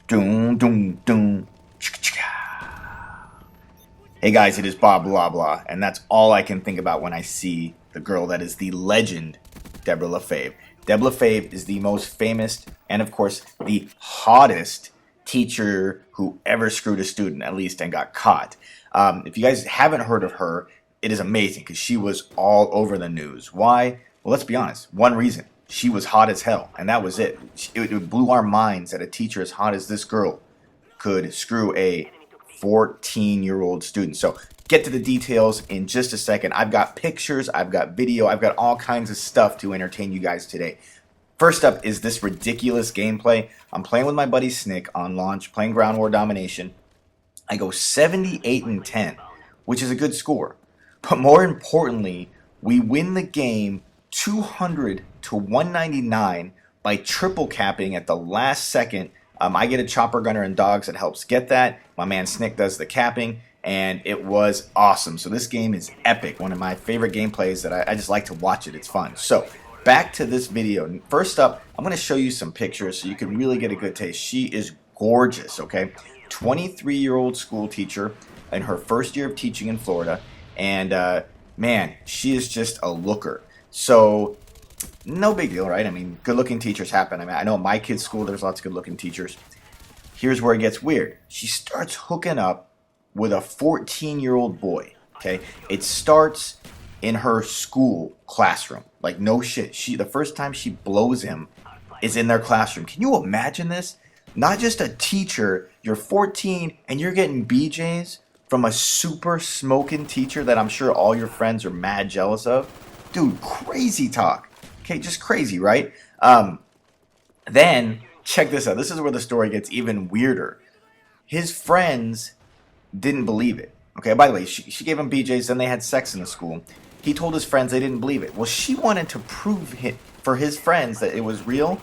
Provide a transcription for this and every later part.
Dun, dun, dun. Hey guys, it is Bob Blah Blah, and that's all I can think about when I see the girl that is the legend, Debra Lafave. Debra Lafave is the most famous and, of course, the hottest teacher who ever screwed a student, at least, and got caught. If you guys haven't heard of her, it is amazing because she was all over the news. Why? Well, let's be honest. One reason. She was hot as hell, and that was it. It blew our minds that a teacher as hot as this girl could screw a 14-year-old student. So get to the details in just a second. I've got pictures, I've got video, I've got all kinds of stuff to entertain you guys today. First up is this ridiculous gameplay. I'm playing with my buddy Snick on launch, playing Ground War Domination. I go 78-10, which is a good score. But more importantly, we win the game 200-199 by triple capping at the last second. I get a chopper gunner and dogs that helps get that. My man Snick does the capping, and it was awesome. So this game is epic. One of my favorite gameplays that I just like to watch it. It's fun. So back to this video. First up, I'm going to show you some pictures so you can really get a good taste. She is gorgeous, okay? 23-year-old school teacher in her first year of teaching in Florida. And, man, she is just a looker. So no big deal, right? I mean, good-looking teachers happen. I mean, I know at my kid's school there's lots of good-looking teachers. Here's where it gets weird. She starts hooking up with a 14-year-old boy, okay? It starts in her school classroom. Like, no shit. The first time she blows him is in their classroom. Can you imagine this? Not just a teacher, you're 14 and you're getting BJs from a super smoking teacher that I'm sure all your friends are mad jealous of. Dude, crazy talk. Okay, just crazy, right? Then, check this out. This is where the story gets even weirder. His friends didn't believe it. Okay, by the way, she gave him BJs, then they had sex in the school. He told his friends they didn't believe it. Well, she wanted to prove it for his friends that it was real.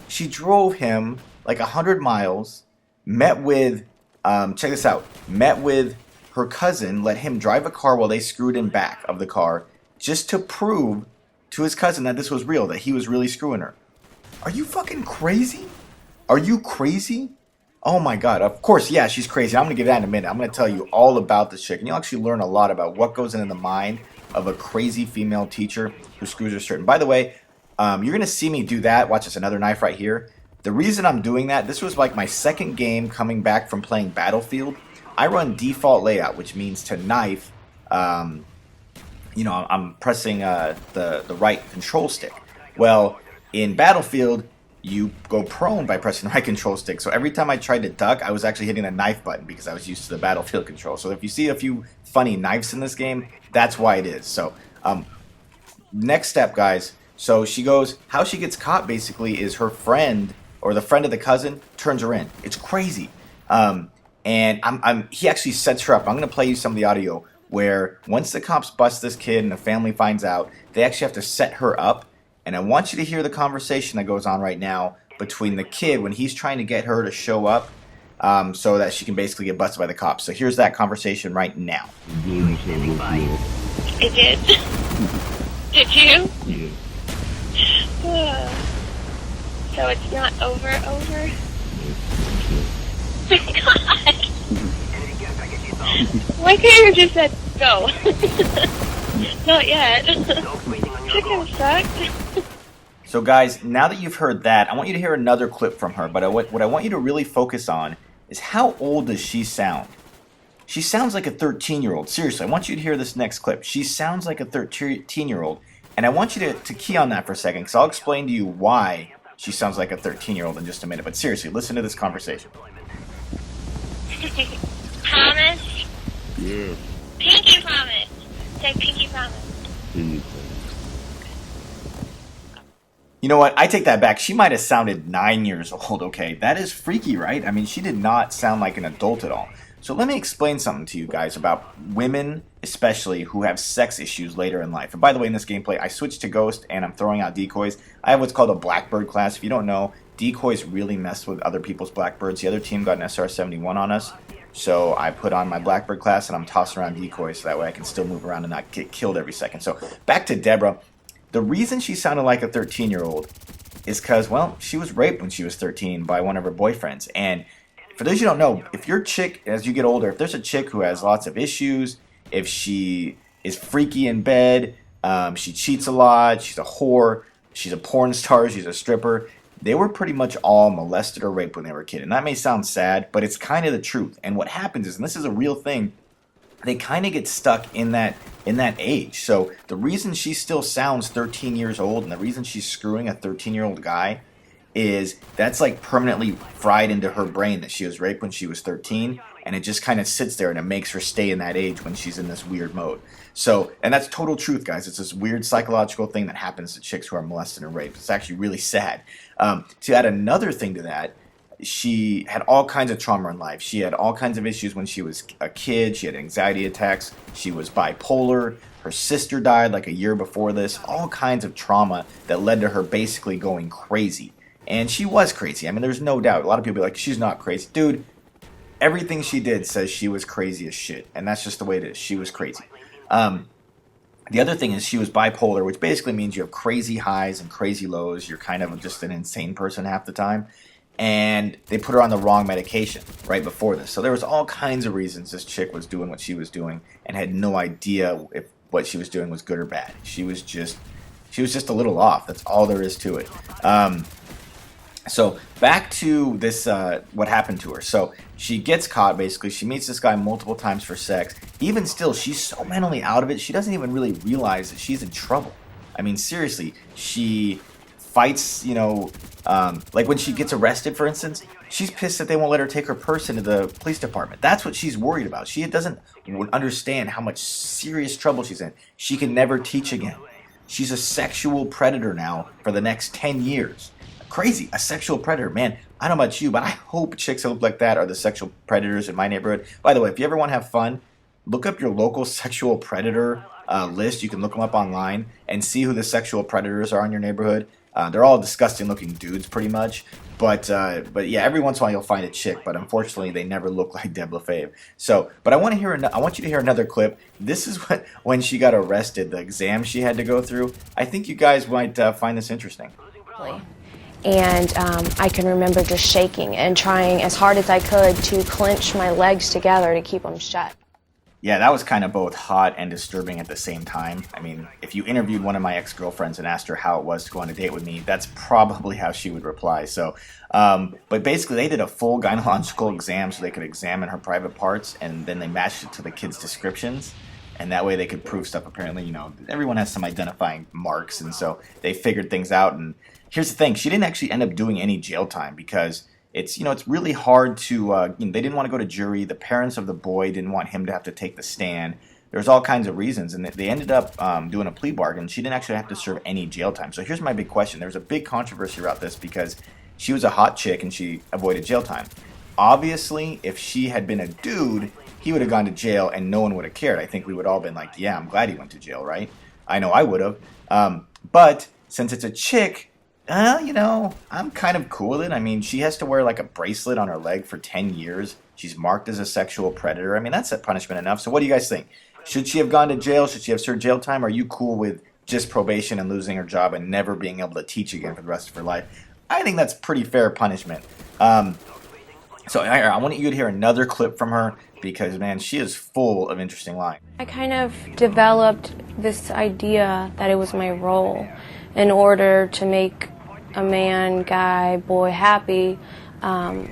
She drove him like 100 miles, met with, check this out, met with her cousin, let him drive a car while they screwed in back of the car, just to prove to his cousin that this was real, that he was really screwing her. Are you fucking crazy? Are you crazy? Oh my god, of course, yeah, she's crazy. I'm going to get that in a minute. I'm going to tell you all about this chick, and you'll actually learn a lot about what goes into the mind of a crazy female teacher who screws her student. By the way, you're going to see me do that. Watch this, another knife right here. The reason I'm doing that, this was like my second game coming back from playing Battlefield. I run default layout, which means to knife, you know, I'm pressing the right control stick. Well, in Battlefield, you go prone by pressing the right control stick. So every time I tried to duck, I was actually hitting the knife button because I was used to the Battlefield control. So if you see a few funny knives in this game, that's why it is. So next step, guys. So she goes, how she gets caught basically is her friend or the friend of the cousin turns her in. It's crazy. And he actually sets her up. I'm going to play you some of the audio where once the cops bust this kid and the family finds out, they actually have to set her up. And I want you to hear the conversation that goes on right now between the kid when he's trying to get her to show up so that she can basically get busted by the cops. So here's that conversation right now. I did. Did you? Yeah. So it's not over? My god! Why couldn't you have just said go? Not yet. Chicken sucked. So guys, now that you've heard that, I want you to hear another clip from her. But what I want you to really focus on is how old does she sound? She sounds like a 13-year-old. Seriously, I want you to hear this next clip. She sounds like a 13-year-old. And I want you to key on that for a second, because I'll explain to you why she sounds like a 13-year-old in just a minute. But seriously, listen to this conversation. Promise? Yeah. Pinky promise. Say pinky promise. You know what? I take that back. She might have sounded 9 years old, okay? That is freaky, right? I mean, she did not sound like an adult at all. So let me explain something to you guys about women, especially, who have sex issues later in life. And by the way, in this gameplay, I switched to Ghost, and I'm throwing out decoys. I have what's called a Blackbird class. If you don't know, decoys really mess with other people's Blackbirds. The other team got an SR-71 on us. So I put on my Blackbird class, and I'm tossing around decoys so that way I can still move around and not get killed every second. So back to Debra. The reason she sounded like a 13-year-old is because, well, she was raped when she was 13 by one of her boyfriends. And for those you don't know, if your chick, as you get older, if there's a chick who has lots of issues, if she is freaky in bed, she cheats a lot, she's a whore, she's a porn star, she's a stripper, they were pretty much all molested or raped when they were a kid. And that may sound sad, but it's kind of the truth. And what happens is, and this is a real thing, they kind of get stuck in that age. So the reason she still sounds 13 years old and the reason she's screwing a 13-year-old guy is that's like permanently fried into her brain that she was raped when she was 13, and it just kind of sits there and it makes her stay in that age when she's in this weird mode. So, and that's total truth, guys. It's this weird psychological thing that happens to chicks who are molested and raped. It's actually really sad. To add another thing to that, she had all kinds of trauma in life. She had all kinds of issues when she was a kid. She had anxiety attacks. She was bipolar. Her sister died like a year before this. All kinds of trauma that led to her basically going crazy. And she was crazy. I mean, there's no doubt. A lot of people are like, she's not crazy. Dude, everything she did says she was crazy as shit. And that's just the way it is. She was crazy. The other thing is she was bipolar, which basically means you have crazy highs and crazy lows. You're kind of just an insane person half the time. And they put her on the wrong medication right before this. So there was all kinds of reasons this chick was doing what she was doing and had no idea if what she was doing was good or bad. She was just a little off. That's all there is to it. So back to this, what happened to her. So she gets caught, basically. She meets this guy multiple times for sex. Even still, she's so mentally out of it, she doesn't even really realize that she's in trouble. I mean, seriously, she fights, like when she gets arrested, for instance, she's pissed that they won't let her take her purse into the police department. That's what she's worried about. She doesn't understand how much serious trouble she's in. She can never teach again. She's a sexual predator now for the next 10 years. Crazy, a sexual predator. Man, I don't know about you, but I hope chicks that look like that are the sexual predators in my neighborhood. By the way, if you ever want to have fun, look up your local sexual predator list. You can look them up online and see who the sexual predators are in your neighborhood. They're all disgusting looking dudes pretty much. But yeah, every once in a while you'll find a chick, but unfortunately they never look like Debra Lafave. So, but I want you to hear another clip. This is when she got arrested, the exam she had to go through. I think you guys might find this interesting. And I can remember just shaking and trying as hard as I could to clench my legs together to keep them shut. Yeah, that was kind of both hot and disturbing at the same time. I mean, if you interviewed one of my ex-girlfriends and asked her how it was to go on a date with me, that's probably how she would reply. So, but basically they did a full gynecological exam so they could examine her private parts, and then they matched it to the kids' descriptions. And that way they could prove stuff. Apparently, everyone has some identifying marks, and so they figured things out. And here's the thing, she didn't actually end up doing any jail time because it's really hard to, they didn't want to go to jury. The parents of the boy didn't want him to have to take the stand. There's all kinds of reasons, and they ended up doing a plea bargain. She didn't actually have to serve any jail time. So here's my big question. There's a big controversy about this because she was a hot chick and she avoided jail time. Obviously, if she had been a dude, he would have gone to jail and no one would have cared. I think we would all been like, yeah, I'm glad he went to jail, right? I know I would have. But since it's a chick, I'm kind of cool with it. I mean, she has to wear like a bracelet on her leg for 10 years. She's marked as a sexual predator. I mean, that's a punishment enough. So what do you guys think? Should she have gone to jail? Should she have served jail time? Are you cool with just probation and losing her job and never being able to teach again for the rest of her life? I think that's pretty fair punishment. So I want you to hear another clip from her because, man, she is full of interesting lines. I kind of developed this idea that it was my role in order to make a man, guy, boy happy. I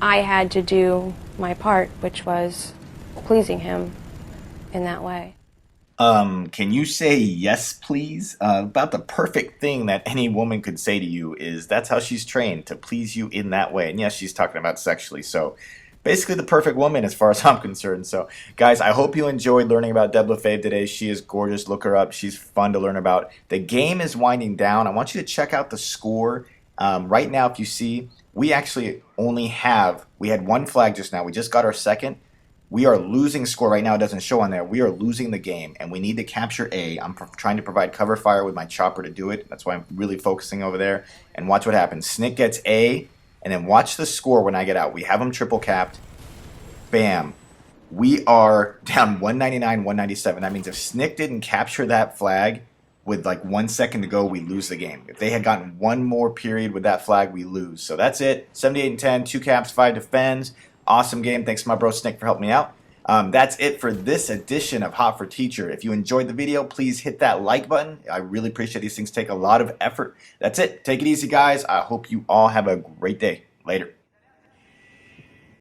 had to do my part, which was pleasing him in that way. Can you say yes, please? About the perfect thing that any woman could say to you is that's how she's trained, to please you in that way. And yes, she's talking about sexually. So basically the perfect woman as far as I'm concerned. So guys, I hope you enjoyed learning about Debra Lafave today. She is gorgeous. Look her up. She's fun to learn about. The game is winding down. I want you to check out the score. Right now, if you see, we actually we had one flag just now. We just got our second. We are losing score right now. It doesn't show on there. We are losing the game, and we need to capture A. I'm trying to provide cover fire with my chopper to do it. That's why I'm really focusing over there. And watch what happens. Snick gets A, and then watch the score when I get out. We have them triple capped. Bam. We are down 199, 197. That means if Snick didn't capture that flag, with like 1 second to go, we lose the game. If they had gotten one more period with that flag, we lose. So that's it. 78-10, 2 caps, 5 defends. Awesome game. Thanks to my bro Snick for helping me out. That's it for this edition of Hot for Teacher. If you enjoyed the video, please hit that like button. I really appreciate these things take a lot of effort. That's it. Take it easy, guys. I hope you all have a great day. Later.